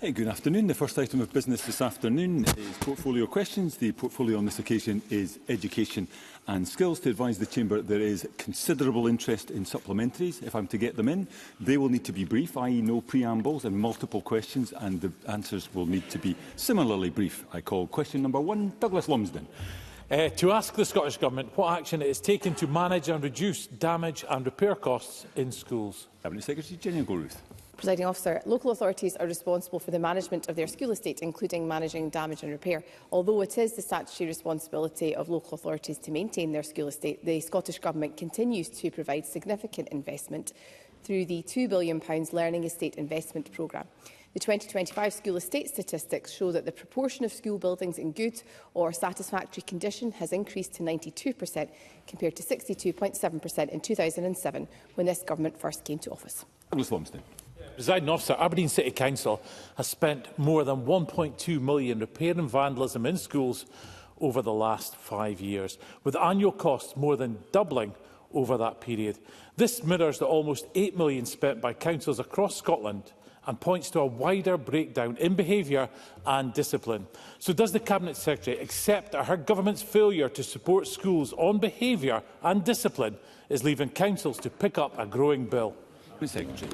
Good afternoon. The first item of business this afternoon is portfolio questions. The portfolio on this occasion is education and skills. To advise the Chamber, there is considerable interest in supplementaries. If I'm to get them in, they will need to be brief, i.e. no preambles and multiple questions, and the answers will need to be similarly brief. I call question number 1, Douglas Lumsden. To ask the Scottish Government what action it is taken to manage and reduce damage and repair costs in schools. Cabinet Secretary Gillian Goruth. Presiding Officer, local authorities are responsible for the management of their school estate, including managing damage and repair. Although it is the statutory responsibility of local authorities to maintain their school estate, the Scottish Government continues to provide significant investment through the £2 billion Learning Estate Investment Programme. The 2025 school estate statistics show that the proportion of school buildings in good or satisfactory condition has increased to 92% compared to 62.7% in 2007 when this government first came to office. Douglas Lumsden. Presiding Officer, Aberdeen City Council has spent more than £1.2 million repairing vandalism in schools over the last 5 years, with annual costs more than doubling over that period. This mirrors the almost £8 million spent by councils across Scotland and points to a wider breakdown in behaviour and discipline. So does the Cabinet Secretary accept that her government's failure to support schools on behaviour and discipline is leaving councils to pick up a growing bill? Secretary.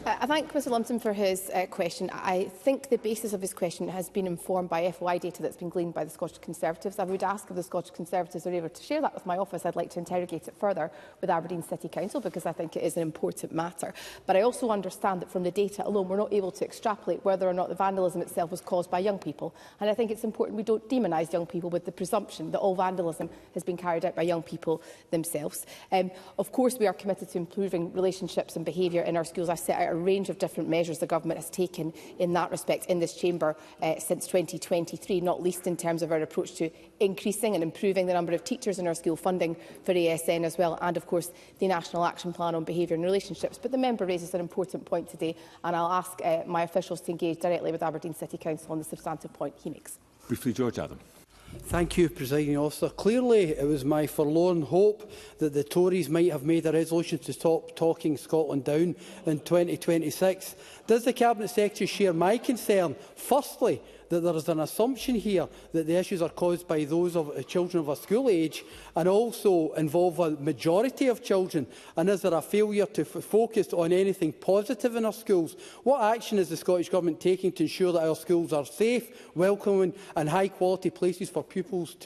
I thank Mr Lumpton for his question. I think the basis of his question has been informed by FOI data that's been gleaned by the Scottish Conservatives. I would ask if the Scottish Conservatives are able to share that with my office. I'd like to interrogate it further with Aberdeen City Council because I think it is an important matter. But I also understand that from the data alone we're not able to extrapolate whether or not the vandalism itself was caused by young people. And I think it's important we don't demonise young people with the presumption that all vandalism has been carried out by young people themselves. Of course, we are committed to improving relationships and behaviour in our schools. I set out a range of different measures the Government has taken in that respect in this chamber since 2023, not least in terms of our approach to increasing and improving the number of teachers in our school, funding for ASN as well, and of course the National Action Plan on Behaviour and Relationships. But the member raises an important point today, and I'll ask my officials to engage directly with Aberdeen City Council on the substantive point he makes. Briefly, George Adam. Thank you, Presiding Officer. Clearly, it was my forlorn hope that the Tories might have made a resolution to stop talking Scotland down in 2026. Does the Cabinet Secretary share my concern, firstly, that there is an assumption here that the issues are caused by those of children of a school age and also involve a majority of children? And is there a failure to focus on anything positive in our schools? What action is the Scottish Government taking to ensure that our schools are safe, welcoming and high-quality places for pupils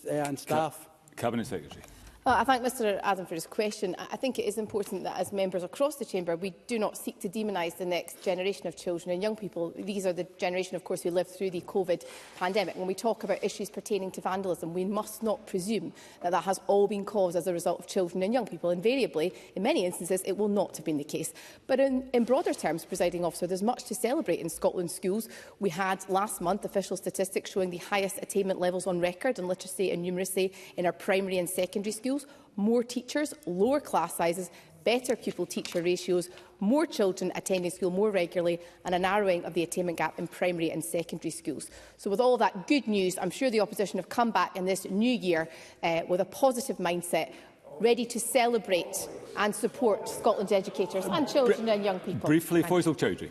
and staff? Cabinet Secretary. I thank Mr Adam for his question. I think it is important that as members across the chamber we do not seek to demonise the next generation of children and young people. These are the generation, of course, who lived through the COVID pandemic. When we talk about issues pertaining to vandalism, we must not presume that that has all been caused as a result of children and young people. Invariably, in many instances, it will not have been the case. But in broader terms, Presiding Officer, there's much to celebrate in Scotland's schools. We had last month official statistics showing the highest attainment levels on record in literacy and numeracy in our primary and secondary schools. More teachers, lower class sizes, better pupil-teacher ratios, more children attending school more regularly and a narrowing of the attainment gap in primary and secondary schools. So with all that good news, I'm sure the opposition have come back in this new year with a positive mindset, ready to celebrate and support Scotland's educators and children and young people. Briefly, Faisal Chowdhury.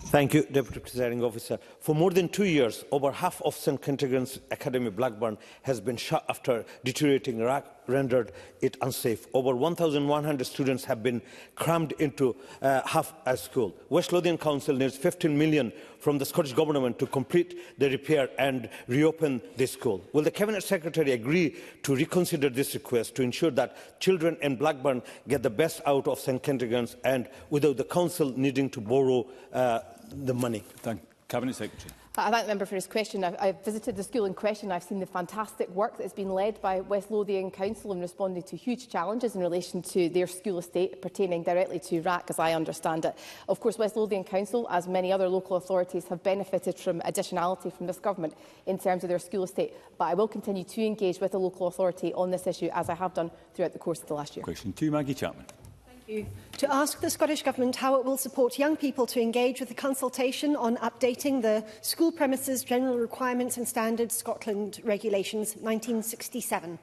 Thank you, Deputy Presiding Officer. For more than 2 years, over half of St Kentigern's Academy Blackburn has been shut after deteriorating rock rendered it unsafe. Over 1,100 students have been crammed into half a school. West Lothian Council needs £15 million from the Scottish Government to complete the repair and reopen the school. Will the Cabinet Secretary agree to reconsider this request to ensure that children in Blackburn get the best out of St Kentigern's and without the Council needing to borrow the money? Thank Cabinet Secretary. I thank the member for his question. I've visited the school in question. I've seen the fantastic work that has been led by West Lothian Council in responding to huge challenges in relation to their school estate pertaining directly to RAAC, as I understand it. Of course, West Lothian Council, as many other local authorities, have benefited from additionality from this government in terms of their school estate. But I will continue to engage with the local authority on this issue, as I have done throughout the course of the last year. Question 2, Maggie Chapman. To ask the Scottish Government how it will support young people to engage with the consultation on updating the School Premises General Requirements and Standards Scotland Regulations 1967.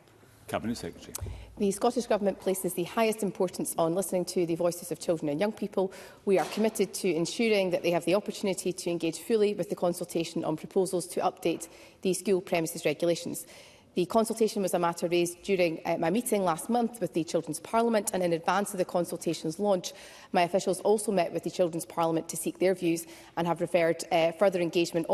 Cabinet Secretary. The Scottish Government places the highest importance on listening to the voices of children and young people. We are committed to ensuring that they have the opportunity to engage fully with the consultation on proposals to update the school premises regulations. The consultation was a matter raised during my meeting last month with the Children's Parliament, and in advance of the consultation's launch, my officials also met with the Children's Parliament to seek their views and have offered further engagement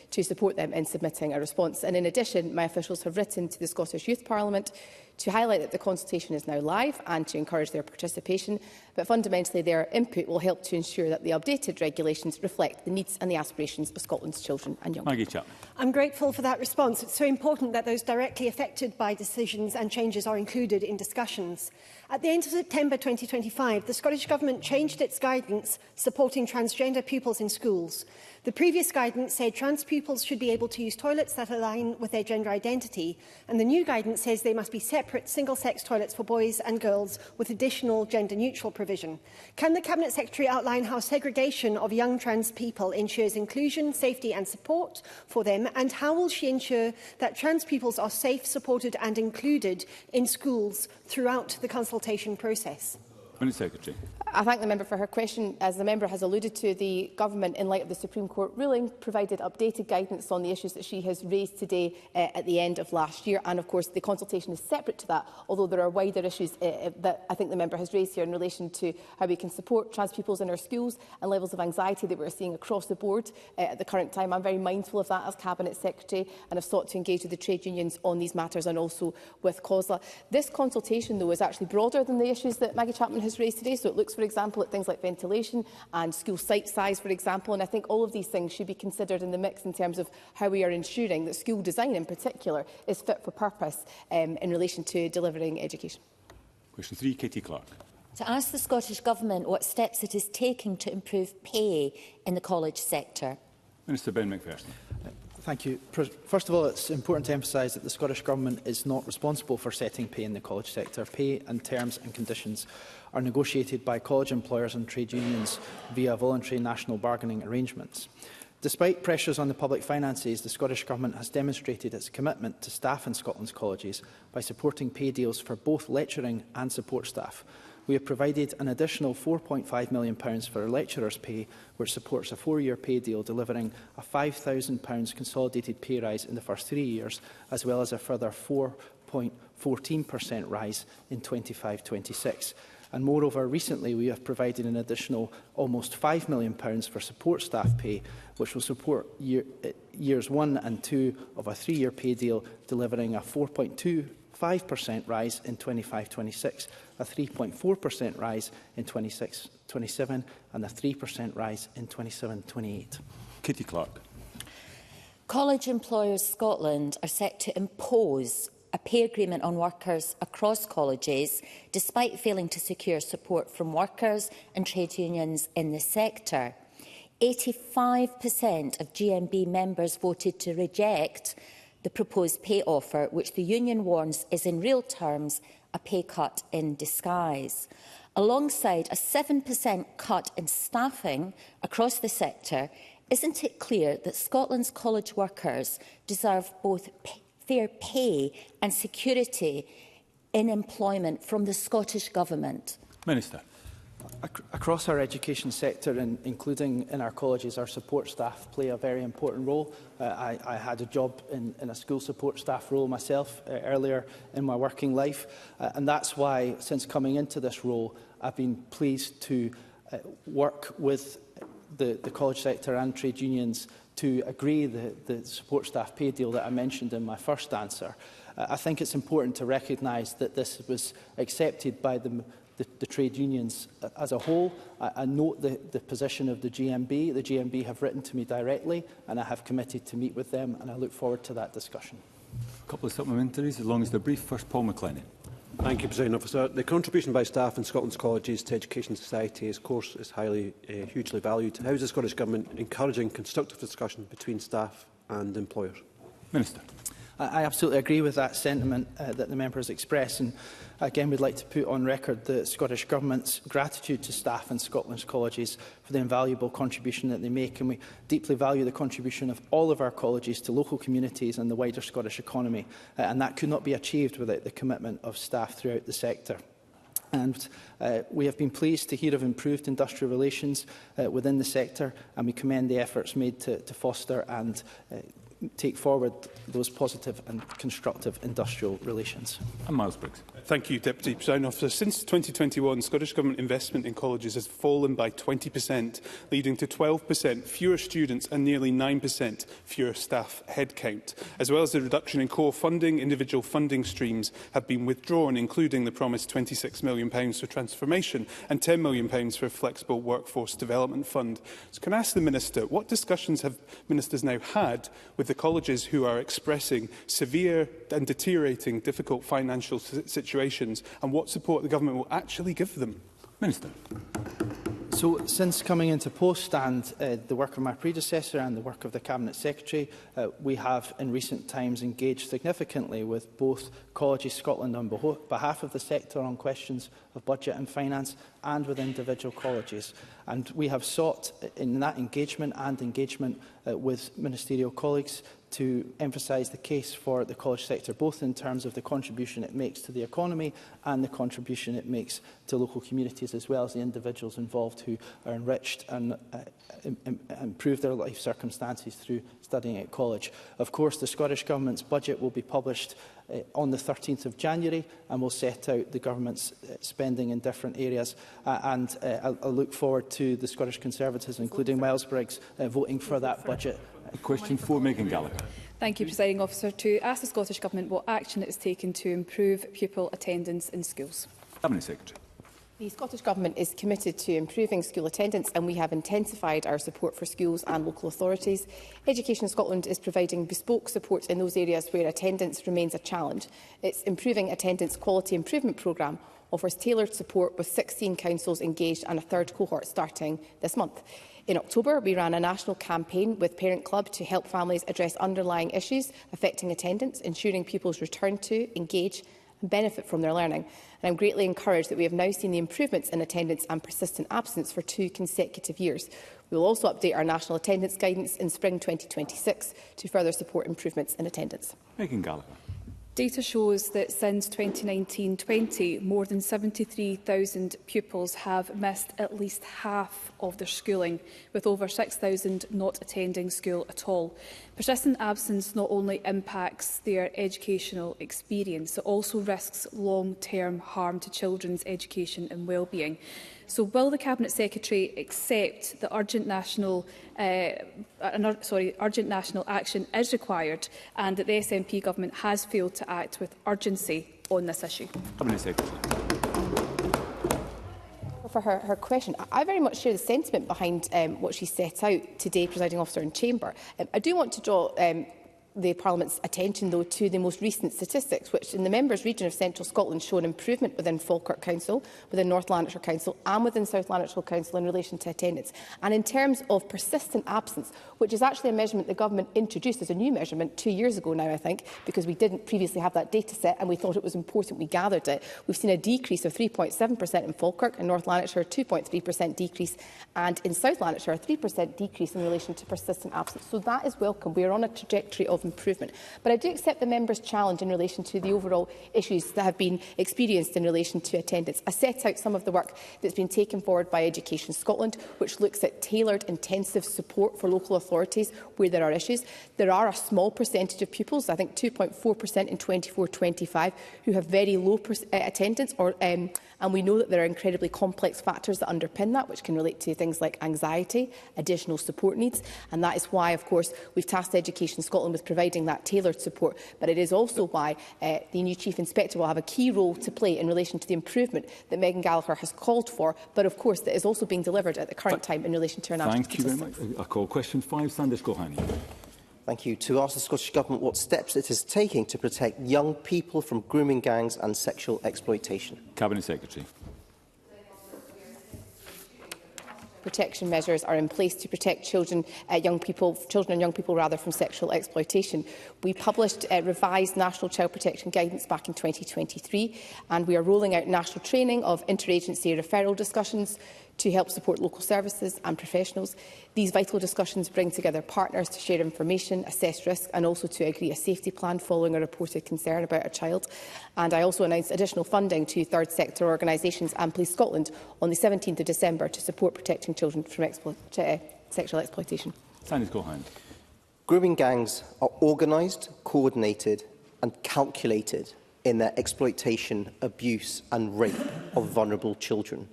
to support them in submitting a response. And in addition, my officials have written to the Scottish Youth Parliament to highlight that the consultation is now live and to encourage their participation, but fundamentally their input will help to ensure that the updated regulations reflect the needs and the aspirations of Scotland's children and young people. Maggie Chapman. I'm grateful for that response. It's so important that those directly affected by decisions and changes are included in discussions. At the end of September 2025, the Scottish Government changed its guidance supporting transgender pupils in schools. The previous guidance said trans pupils should be able to use toilets that align with their gender identity, and the new guidance says they must be separate single-sex toilets for boys and girls with additional gender-neutral provision. Can the Cabinet Secretary outline how segregation of young trans people ensures inclusion, safety and support for them, and how will she ensure that trans pupils are safe, supported and included in schools throughout the consultation process? Minister Secretary. I thank the member for her question. As the member has alluded to, the Government, in light of the Supreme Court ruling, provided updated guidance on the issues that she has raised today at the end of last year. And of course, the consultation is separate to that, although there are wider issues that I think the member has raised here in relation to how we can support trans pupils in our schools and levels of anxiety that we're seeing across the board at the current time. I'm very mindful of that as Cabinet Secretary and have sought to engage with the trade unions on these matters and also with COSLA. This consultation, though, is actually broader than the issues that Maggie Chapman has raised today. So it looks, for example, at things like ventilation and school site size, for example. And I think all of these things should be considered in the mix in terms of how we are ensuring that school design in particular is fit for purpose in relation to delivering education. Question 3, Katie Clark. To ask the Scottish Government what steps it is taking to improve pay in the college sector. Minister Ben Macpherson. Thank you. First of all, it's important to emphasise that the Scottish Government is not responsible for setting pay in the college sector. Pay and terms and conditions are negotiated by college employers and trade unions via voluntary national bargaining arrangements. Despite pressures on the public finances, the Scottish Government has demonstrated its commitment to staff in Scotland's colleges by supporting pay deals for both lecturing and support staff. We have provided an additional £4.5 million for lecturers' pay, which supports a 4-year pay deal, delivering a £5,000 consolidated pay rise in the first 3 years, as well as a further 4.14% rise in 25-26. And moreover, recently we have provided an additional almost £5 million for support staff pay, which will support years 1 and 2 of a 3-year pay deal, delivering a 4.25% rise in 25-26, a 3.4% rise in 26-27 and a 3% rise in 27-28. Katie Clark. College Employers Scotland are set to impose a pay agreement on workers across colleges, despite failing to secure support from workers and trade unions in the sector. 85% of GMB members voted to reject the proposed pay offer, which the union warns is in real terms a pay cut in disguise. Alongside a 7% cut in staffing across the sector, isn't it clear that Scotland's college workers deserve both fair pay and security in employment from the Scottish Government? Minister. Across our education sector, including in our colleges, our support staff play a very important role. I had a job in a school support staff role myself earlier in my working life, and that's why, since coming into this role, I've been pleased to work with the college sector and trade unions to agree the support staff pay deal that I mentioned in my first answer. I think it's important to recognise that this was accepted by the trade unions as a whole. I note the position of the GMB. The GMB have written to me directly, and I have committed to meet with them, and I look forward to that discussion. A couple of supplementaries, as long as they're brief. First, Paul McLennan. Thank you, President Officer. The contribution by staff in Scotland's colleges to education society, of course, is hugely valued. How is the Scottish Government encouraging constructive discussion between staff and employers? Minister. I absolutely agree with that sentiment that the member has expressed, and again we'd like to put on record the Scottish Government's gratitude to staff in Scotland's colleges for the invaluable contribution that they make, and we deeply value the contribution of all of our colleges to local communities and the wider Scottish economy, and that could not be achieved without the commitment of staff throughout the sector. And we have been pleased to hear of improved industrial relations within the sector, and we commend the efforts made to foster and take forward those positive and constructive industrial relations. And Miles Briggs. Thank you, Deputy Presiding Officer. Since 2021, Scottish Government investment in colleges has fallen by 20%, leading to 12% fewer students and nearly 9% fewer staff headcount. As well as the reduction in core funding, individual funding streams have been withdrawn, including the promised £26 million for transformation and £10 million for a flexible workforce development fund. So can I ask the Minister, what discussions have ministers now had with the colleges who are expressing severe and deteriorating difficult financial situations, and what support the government will actually give them? Minister. So, since coming into post and the work of my predecessor and the work of the Cabinet Secretary, we have in recent times engaged significantly with both Colleges Scotland on behalf of the sector on questions of budget and finance, and with individual colleges. And we have sought in that engagement with ministerial colleagues to emphasise the case for the college sector, both in terms of the contribution it makes to the economy and the contribution it makes to local communities, as well as the individuals involved who are enriched and improve their life circumstances through studying at college. Of course, the Scottish Government's budget will be published on the 13th of January and will set out the Government's spending in different areas. I look forward to the Scottish Conservatives, including Miles Briggs, voting for that budget. Question 4, Megan Gallagher. Thank you, Presiding Officer. To ask the Scottish Government what action it is taken to improve pupil attendance in schools. Cabinet Secretary. The Scottish Government is committed to improving school attendance, and we have intensified our support for schools and local authorities. Education Scotland is providing bespoke support in those areas where attendance remains a challenge. Its Improving Attendance Quality Improvement programme offers tailored support with 16 councils engaged and a third cohort starting this month. In October, we ran a national campaign with Parent Club to help families address underlying issues affecting attendance, ensuring pupils return to, engage and benefit from their learning. And I'm greatly encouraged that we have now seen the improvements in attendance and persistent absence for 2 consecutive years. We will also update our national attendance guidance in spring 2026 to further support improvements in attendance. Megan Gallagher. Data shows that since 2019-20, more than 73,000 pupils have missed at least half of their schooling, with over 6,000 not attending school at all. Persistent absence not only impacts their educational experience, it also risks long-term harm to children's education and well-being. So will the Cabinet Secretary accept that urgent national action is required, and that the SNP Government has failed to act with urgency on this issue? Cabinet Secretary. For her question, I very much share the sentiment behind what she set out today, Presiding Officer, in Chamber. I do want to draw the Parliament's attention, though, to the most recent statistics, which in the members' region of Central Scotland show an improvement within Falkirk Council, within North Lanarkshire Council and within South Lanarkshire Council in relation to attendance. And in terms of persistent absence, which is actually a measurement the Government introduced as a new measurement 2 years ago now, I think, because we didn't previously have that data set and we thought it was important we gathered it. We've seen a decrease of 3.7% in Falkirk, in North Lanarkshire 2.3% decrease, and in South Lanarkshire a 3% decrease in relation to persistent absence. So that is welcome. We are on a trajectory of improvement. But I do accept the member's challenge in relation to the overall issues that have been experienced in relation to attendance. I set out some of the work that's been taken forward by Education Scotland, which looks at tailored intensive support for local authorities where there are issues. There are a small percentage of pupils, I think 2.4% in 24-25, who have very low attendance, and we know that there are incredibly complex factors that underpin that, which can relate to things like anxiety, additional support needs, and that is why, of course, we've tasked Education Scotland with providing that tailored support. But it is also why the new Chief Inspector will have a key role to play in relation to the improvement that Megan Gallagher has called for, but of course that is also being delivered at the current time in relation to our national statistics. Thank you very much. I call question 5, Sandesh Gohani. Thank you. To ask the Scottish Government what steps it is taking to protect young people from grooming gangs and sexual exploitation. Cabinet Secretary. protection measures are in place to protect children and young people from sexual exploitation. We published revised national child protection guidance back in 2023, and we are rolling out national training of interagency referral discussions to help support local services and professionals. These vital discussions bring together partners to share information, assess risk and also to agree a safety plan following a reported concern about a child. And I also announced additional funding to third sector organisations and Police Scotland on the 17th of December to support protecting children from sexual exploitation. Signers go hand. Grooming gangs are organised, coordinated and calculated in their exploitation, abuse and rape of vulnerable children.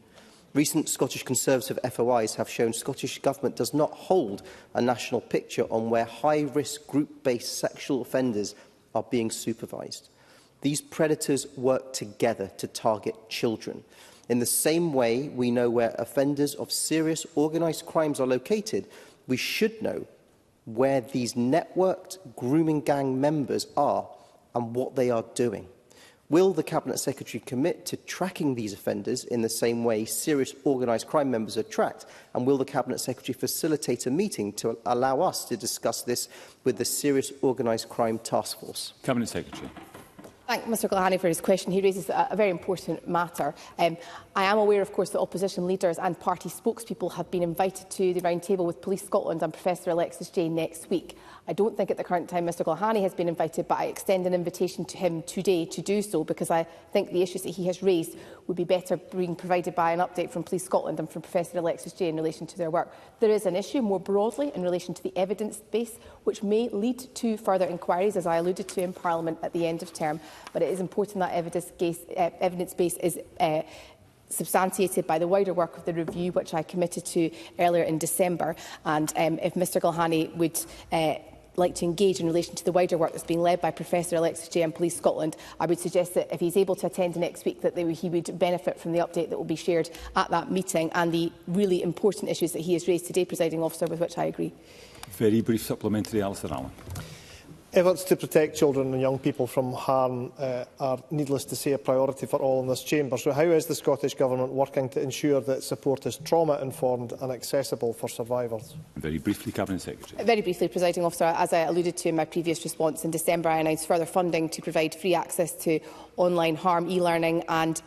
Recent Scottish Conservative FOIs have shown Scottish Government does not hold a national picture on where high-risk group-based sexual offenders are being supervised. These predators work together to target children. In the same way we know where offenders of serious organised crimes are located, we should know where these networked grooming gang members are and what they are doing. Will the Cabinet Secretary commit to tracking these offenders in the same way serious organised crime members are tracked? And will the Cabinet Secretary facilitate a meeting to allow us to discuss this with the Serious Organised Crime Task Force? Cabinet Secretary. Thank Mr Gulhani for his question. He raises a very important matter. I am aware, of course, that opposition leaders and party spokespeople have been invited to the round table with Police Scotland and Professor Alexis Jane next week. I don't think at the current time Mr Gulhani has been invited, but I extend an invitation to him today to do so, because I think the issues that he has raised would be better being provided by an update from Police Scotland and from Professor Alexis Jane in relation to their work. There is an issue more broadly in relation to the evidence base, which may lead to further inquiries, as I alluded to in Parliament at the end of term, but it is important that evidence base is substantiated by the wider work of the review, which I committed to earlier in December. And if Mr Gulhani would like to engage in relation to the wider work that's being led by Professor Alexis Jane and Police Scotland, I would suggest that if he's able to attend next week, that he would benefit from the update that will be shared at that meeting and the really important issues that he has raised today, Presiding Officer, with which I agree. Very brief supplementary, Alistair Allen. Efforts to protect children and young people from harm are, needless to say, a priority for all in this chamber. So how is the Scottish Government working to ensure that support is trauma-informed and accessible for survivors? Very briefly, Cabinet Secretary. Very briefly, Presiding Officer, as I alluded to in my previous response in December, I announced further funding to provide free access to online harm e-learning, and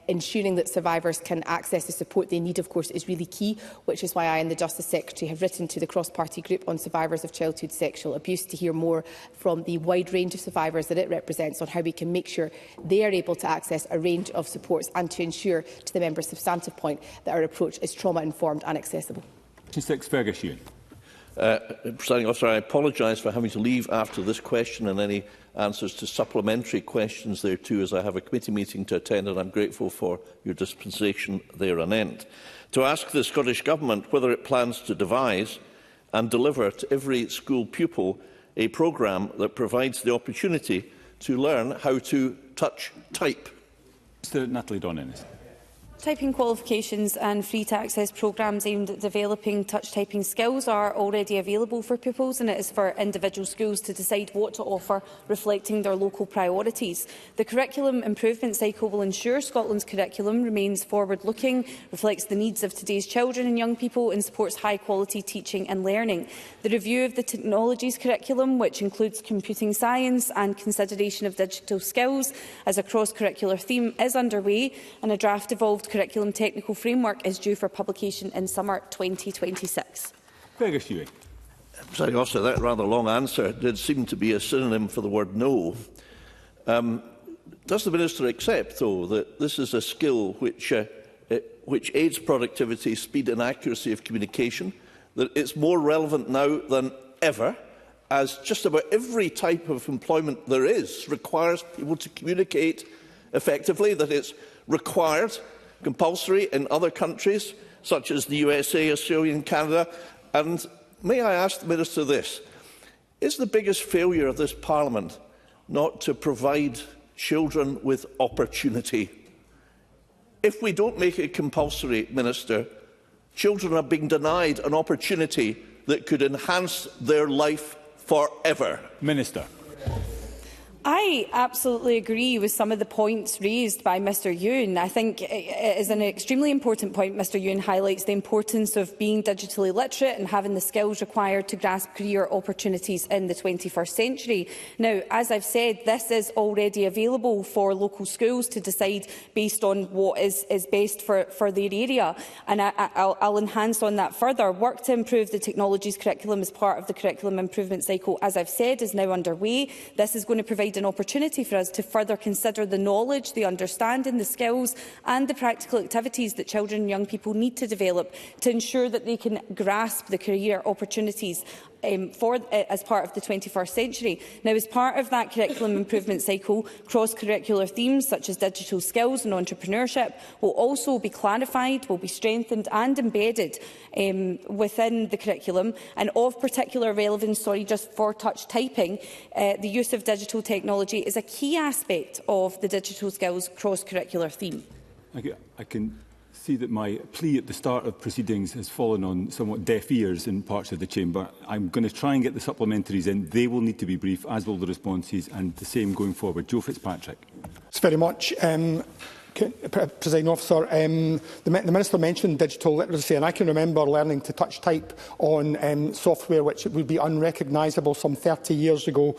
ensuring that survivors can access the support they need, of course, is really key, which is why I and the Justice Secretary have written to the cross-party group on survivors of childhood sexual abuse to hear more from the wide range of survivors that it represents on how we can make sure they are able to access a range of supports, and to ensure, to the member's substantive point, that our approach is trauma-informed and accessible. Question 6, Fergus Ewing. Presiding Officer, I apologise for having to leave after this question and any answers to supplementary questions there too, as I have a committee meeting to attend, and I'm grateful for your dispensation there on end. To ask the Scottish Government whether it plans to devise and deliver to every school pupil a programme that provides the opportunity to learn how to touch type. Mr Natalie Donennis. Typing qualifications and free-to-access programmes aimed at developing touch-typing skills are already available for pupils, and it is for individual schools to decide what to offer, reflecting their local priorities. The curriculum improvement cycle will ensure Scotland's curriculum remains forward-looking, reflects the needs of today's children and young people, and supports high-quality teaching and learning. The review of the technologies curriculum, which includes computing science and consideration of digital skills as a cross-curricular theme, is underway, and a draft evolved curriculum technical framework is due for publication in summer 2026. Fergus Ewing. Presiding Officer, that rather long answer did seem to be a synonym for the word no. Does the Minister accept, though, that this is a skill which aids productivity, speed and accuracy of communication, that it's more relevant now than ever, as just about every type of employment there is requires people to communicate effectively, that it's required, compulsory in other countries, such as the USA, Australia and Canada? And may I ask the Minister this? Is the biggest failure of this Parliament not to provide children with opportunity? If we don't make it compulsory, Minister, children are being denied an opportunity that could enhance their life forever. Minister. I absolutely agree with some of the points raised by Mr Ewan. I think it is an extremely important point. Mr Ewan highlights the importance of being digitally literate and having the skills required to grasp career opportunities in the 21st century. Now, as I've said, this is already available for local schools to decide based on what is best for their area. And I'll enhance on that further. Work to improve the technologies curriculum as part of the curriculum improvement cycle, as I've said, is now underway. This is going to provide an opportunity for us to further consider the knowledge, the understanding, the skills and the practical activities that children and young people need to develop to ensure that they can grasp the career opportunities as part of the 21st century. Now, as part of that curriculum improvement cycle, cross-curricular themes such as digital skills and entrepreneurship will also be clarified, will be strengthened and embedded within the curriculum. And of particular relevance, just for touch typing, the use of digital technology is a key aspect of the digital skills cross-curricular theme. I can see that my plea at the start of proceedings has fallen on somewhat deaf ears in parts of the chamber. I'm going to try and get the supplementaries in. They will need to be brief, as will the responses, and the same going forward. Joe Fitzpatrick. Thanks very much. Presiding Officer, the Minister mentioned digital literacy, and I can remember learning to touch type on software which would be unrecognisable some 30 years ago.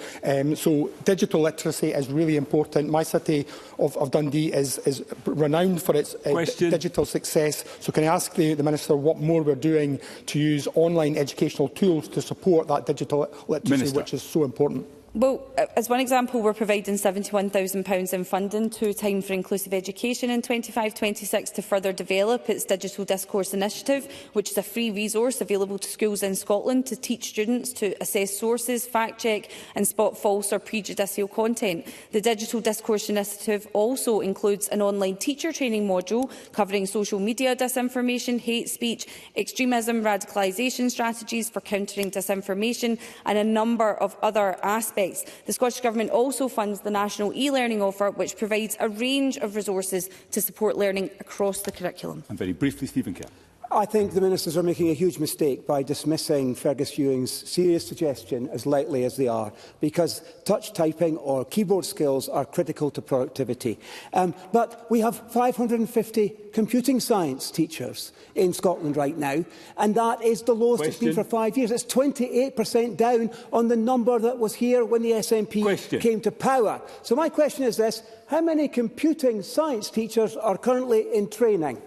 So digital literacy is really important. My city of Dundee is renowned for its digital success. So can I ask the Minister what more we're doing to use online educational tools to support that digital literacy, which is so important? Well, as one example, we're providing £71,000 in funding to Time for Inclusive Education in 25-26 to further develop its Digital Discourse Initiative, which is a free resource available to schools in Scotland to teach students to assess sources, fact-check and spot false or prejudicial content. The Digital Discourse Initiative also includes an online teacher training module covering social media disinformation, hate speech, extremism, radicalisation strategies for countering disinformation and a number of other aspects. The Scottish Government also funds the National e-learning offer, which provides a range of resources to support learning across the curriculum. And very briefly, Stephen Kerr. I think the Ministers are making a huge mistake by dismissing Fergus Ewing's serious suggestion as lightly as they are, because touch typing or keyboard skills are critical to productivity. But we have 550 computing science teachers in Scotland right now, and that is the lowest it's been for 5 years. It's 28% down on the number that was here when the SNP came to power. So my question is this: how many computing science teachers are currently in training?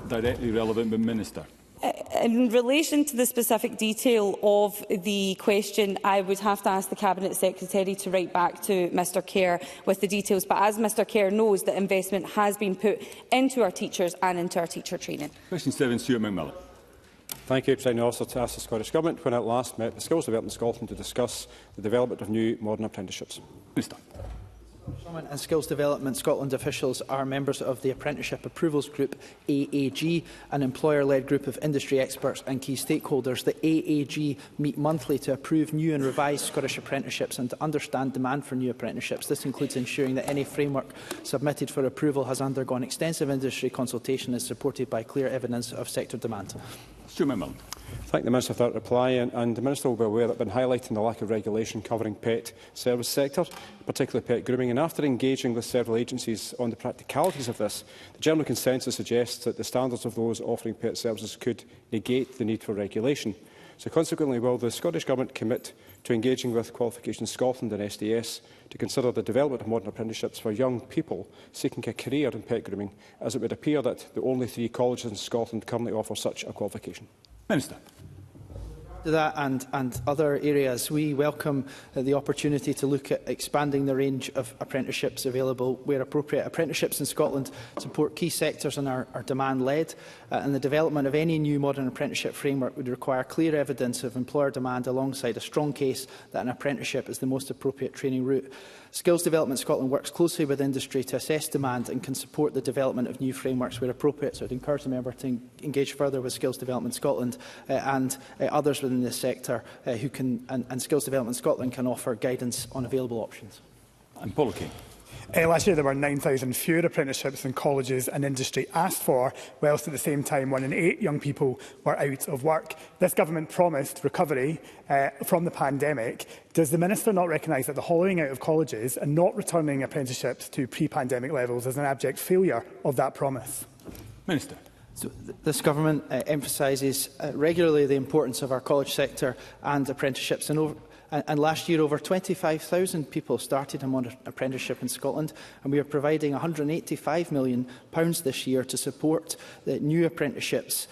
Directly relevant, but Minister. In relation to the specific detail of the question, I would have to ask the Cabinet Secretary to write back to Mr Kerr with the details. But as Mr Kerr knows, the investment has been put into our teachers and into our teacher training. Question 7, Stuart McMillan. Thank you, Presiding Officer. To ask the Scottish Government when it last met the Skills Development Scotland to discuss the development of new modern apprenticeships. Minister. And Skills Development Scotland officials are members of the Apprenticeship Approvals Group, AAG, an employer-led group of industry experts and key stakeholders. The AAG meet monthly to approve new and revised Scottish apprenticeships and to understand demand for new apprenticeships. This includes ensuring that any framework submitted for approval has undergone extensive industry consultation and is supported by clear evidence of sector demand. Stuart McMillan. Thank the Minister for that reply, and the Minister will be aware that I've been highlighting the lack of regulation covering pet service sector, particularly pet grooming, and after engaging with several agencies on the practicalities of this, the general consensus suggests that the standards of those offering pet services could negate the need for regulation. So consequently, will the Scottish Government commit to engaging with Qualifications Scotland and SDS to consider the development of modern apprenticeships for young people seeking a career in pet grooming, as it would appear that the only 3 colleges in Scotland currently offer such a qualification? Minister. To that and other areas, we welcome the opportunity to look at expanding the range of apprenticeships available where appropriate. Apprenticeships in Scotland support key sectors and are demand-led, and the development of any new modern apprenticeship framework would require clear evidence of employer demand alongside a strong case that an apprenticeship is the most appropriate training route. Skills Development Scotland works closely with industry to assess demand and can support the development of new frameworks where appropriate. So I would encourage the member to engage further with Skills Development Scotland and others within this sector who can, and Skills Development Scotland can offer guidance on available options. And Paul O'Kane. Last year there were 9,000 fewer apprenticeships than colleges and industry asked for, whilst at the same time 1 in 8 young people were out of work. This government promised recovery from the pandemic. Does the Minister not recognise that the hollowing out of colleges and not returning apprenticeships to pre-pandemic levels is an abject failure of that promise? Minister. So this government emphasises regularly the importance of our college sector and apprenticeships. And last year, over 25,000 people started an apprenticeship in Scotland, and we are providing £185 million this year to support the new apprenticeships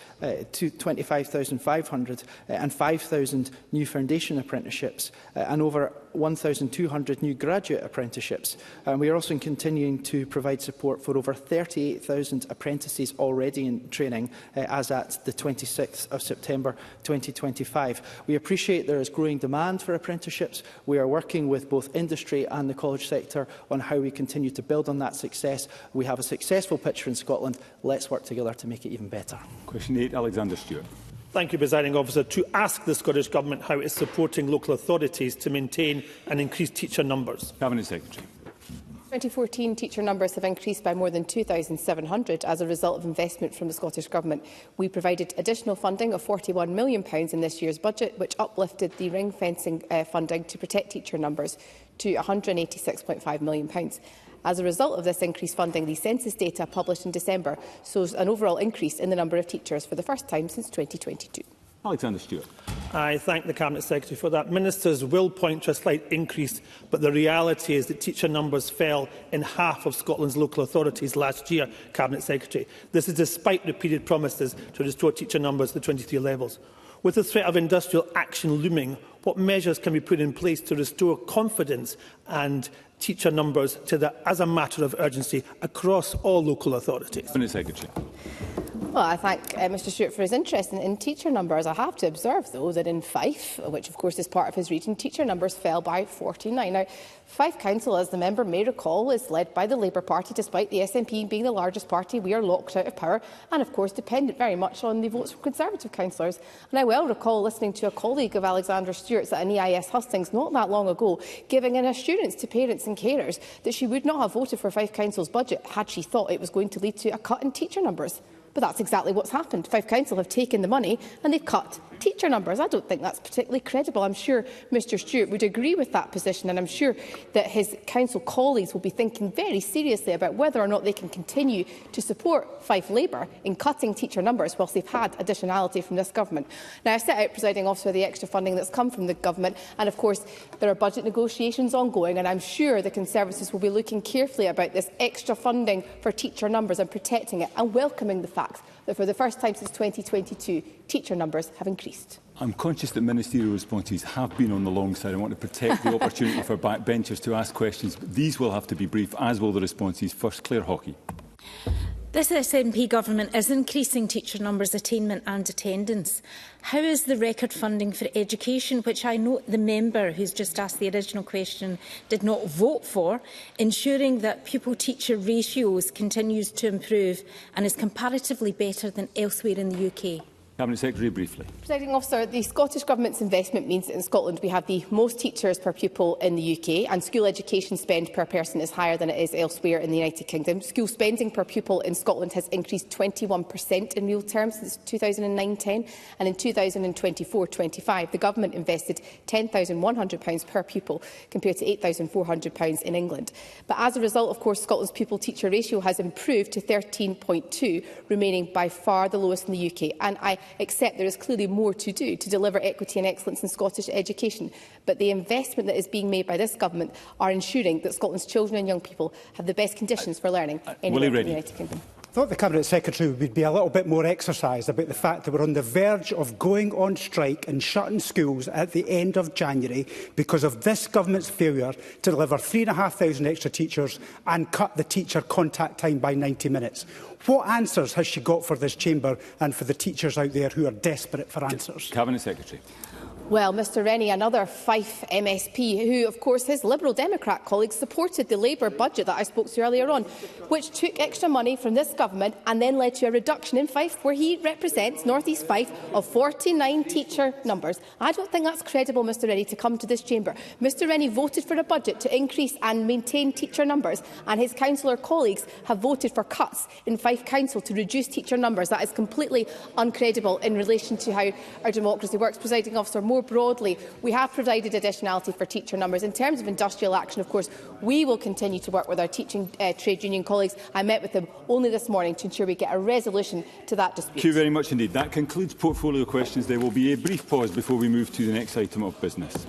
to 25,500 and 5,000 new foundation apprenticeships and over 1,200 new graduate apprenticeships. And we are also continuing to provide support for over 38,000 apprentices already in training as at the 26th of September 2025. We appreciate there is growing demand for apprenticeships. We are working with both industry and the college sector on how we continue to build on that success. We have a successful picture in Scotland. Let's work together to make it even better. Question 8, Alexander Stewart. Thank you, Presiding Officer. To ask the Scottish Government how it is supporting local authorities to maintain and increase teacher numbers. Cabinet Secretary. 2014 teacher numbers have increased by more than 2,700 as a result of investment from the Scottish Government. We provided additional funding of £41 million in this year's budget, which uplifted the ring fencing funding to protect teacher numbers to £186.5 million. As a result of this increased funding, the census data published in December shows an overall increase in the number of teachers for the first time since 2022. Alexander Stewart. I thank the Cabinet Secretary for that. Ministers will point to a slight increase, but the reality is that teacher numbers fell in half of Scotland's local authorities last year, Cabinet Secretary. This is despite repeated promises to restore teacher numbers to 23 levels. With the threat of industrial action looming, what measures can be put in place to restore confidence and teacher numbers as a matter of urgency across all local authorities? Cabinet Secretary. Well, I thank Mr Stewart for his interest in teacher numbers. I have to observe, though, that in Fife, which of course is part of his region, teacher numbers fell by 49. Now, Fife Council, as the member may recall, is led by the Labour Party. Despite the SNP being the largest party, we are locked out of power and, of course, dependent very much on the votes from Conservative councillors. And I well recall listening to a colleague of Alexander Stewart's at an EIS hustings not that long ago, giving an assurance to parents and carers that she would not have voted for Fife Council's budget had she thought it was going to lead to a cut in teacher numbers. But that's exactly what's happened. Fife Council have taken the money and they've cut teacher numbers. I don't think that's particularly credible. I'm sure Mr Stewart would agree with that position, and I'm sure that his council colleagues will be thinking very seriously about whether or not they can continue to support Fife Labour in cutting teacher numbers whilst they've had additionality from this government. Now, I've set out, Presiding Officer, the extra funding that's come from the government, and of course there are budget negotiations ongoing, and I'm sure the Conservatives will be looking carefully about this extra funding for teacher numbers and protecting it and welcoming the fact that for the first time since 2022, teacher numbers have increased. I'm conscious that ministerial responses have been on the long side. I want to protect the opportunity for backbenchers to ask questions, but these will have to be brief, as will the responses. First, Claire Hockey. This SNP government is increasing teacher numbers, attainment and attendance. How is the record funding for education, which I note the member who's just asked the original question did not vote for, ensuring that pupil-teacher ratios continues to improve and is comparatively better than elsewhere in the UK? Cabinet Secretary, briefly. Presiding Officer, the Scottish Government's investment means that in Scotland we have the most teachers per pupil in the UK, and school education spend per person is higher than it is elsewhere in the United Kingdom. School spending per pupil in Scotland has increased 21% in real terms since 2009-10, and in 2024-25 the Government invested £10,100 per pupil compared to £8,400 in England. But as a result, of course, Scotland's pupil-teacher ratio has improved to 13.2, remaining by far the lowest in the UK, and I accept there is clearly more to do to deliver equity and excellence in Scottish education, but the investment that is being made by this government are ensuring that Scotland's children and young people have the best conditions for learning anywhere in the United Kingdom. I thought the Cabinet Secretary would be a little bit more exercised about the fact that we're on the verge of going on strike and shutting schools at the end of January because of this government's failure to deliver 3,500 extra teachers and cut the teacher contact time by 90 minutes. What answers has she got for this chamber and for the teachers out there who are desperate for answers? Cabinet Secretary. Well, Mr Rennie, another Fife MSP, who, of course, his Liberal Democrat colleagues supported the Labour budget that I spoke to earlier on, which took extra money from this government and then led to a reduction in Fife, where he represents North East Fife, of 49 teacher numbers. I don't think that's credible, Mr Rennie, to come to this chamber. Mr Rennie voted for a budget to increase and maintain teacher numbers, and his councillor colleagues have voted for cuts in Fife Council to reduce teacher numbers. That is completely uncredible in relation to how our democracy works. Presiding Officer, more broadly, we have provided additionality for teacher numbers. In terms of industrial action, of course, we will continue to work with our teaching trade union colleagues. I met with them only this morning to ensure we get a resolution to that dispute. Thank you very much indeed. That concludes portfolio questions. There will be a brief pause before we move to the next item of business.